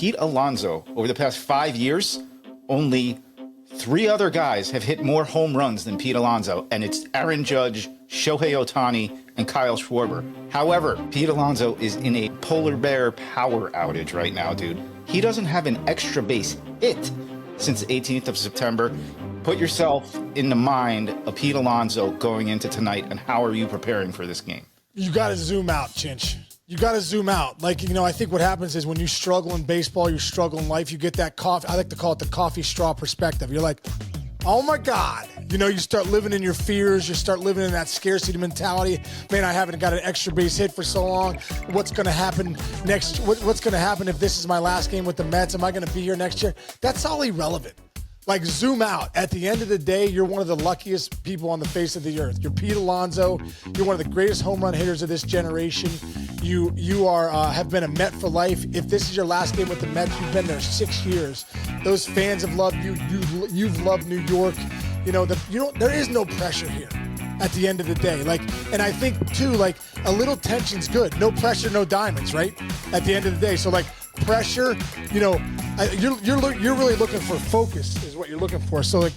Pete Alonso, over the past 5 years, only 3 other guys have hit more home runs than Pete Alonso, and it's Aaron Judge, Shohei Ohtani, and Kyle Schwarber. However, Pete Alonso is in a polar bear power outage right now, dude. He doesn't have an extra base hit since the 18th of September. Put yourself in the mind of Pete Alonso going into tonight, and how are you preparing for this game? You got to zoom out, Chinch. You got to zoom out. Like, I think what happens is when you struggle in baseball, you struggle in life, you get that coffee. I like to call it the coffee straw perspective. You're like, oh my God. You start living in your fears. You start living in that scarcity mentality. Man, I haven't got an extra base hit for so long. What's going to happen next? What's going to happen if this is my last game with the Mets? Am I going to be here next year? That's all irrelevant. Like, zoom out. At the end of the day, you're one of the luckiest people on the face of the earth. You're Pete Alonso. You're one of the greatest home run hitters of this generation. You are have been a Met for life. If this is your last game with the Mets, you've been there 6 years. Those fans have loved you. You've loved New York. There is no pressure here at the end of the day. And I think too, a little tension's good. No pressure, no diamonds, right? At the end of the day. So pressure, you're really looking for focus is what you're looking for. So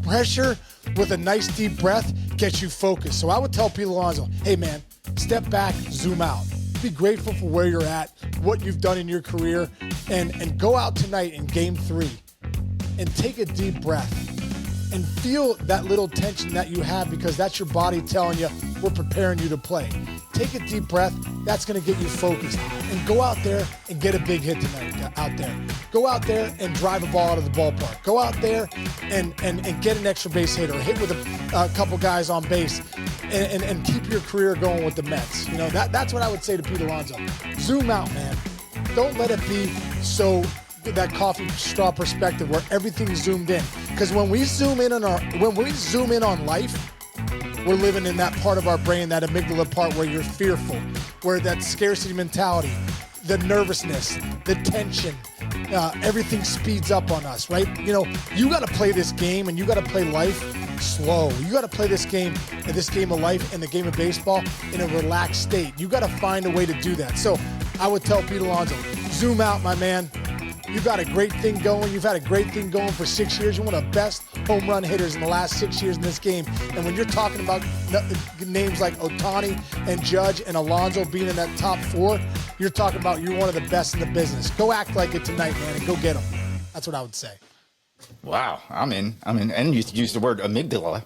pressure with a nice deep breath gets you focused. So I would tell Pete Alonso, hey man, step back, zoom out. Be grateful for where you're at, what you've done in your career, and go out tonight in game 3 and take a deep breath and feel that little tension that you have, because that's your body telling you we're preparing you to play. Take a deep breath. That's going to get you focused. And go out there and get a big hit tonight out there. Go out there and drive a ball out of the ballpark. Go out there and get an extra base hit or hit with a couple guys on base and keep your career going with the Mets. That's what I would say to Pete Alonso. Zoom out, man. Don't let it be so that coffee straw perspective where everything's zoomed in. Because when we zoom in on life, we're living in that part of our brain, that amygdala part where you're fearful, where that scarcity mentality, the nervousness, the tension, everything speeds up on us, right? You got to play this game and you got to play life slow. You got to play this game of life and the game of baseball in a relaxed state. You got to find a way to do that. So I would tell Pete Alonso, zoom out, my man. You've got a great thing going. You've had a great thing going for 6 years. You're one of the best home run hitters in the last 6 years in this game. And when you're talking about names like Ohtani and Judge and Alonso being in that top 4, you're talking about you're one of the best in the business. Go act like it tonight, man, and go get them. That's what I would say. Wow, I'm in. And you used the word amygdala.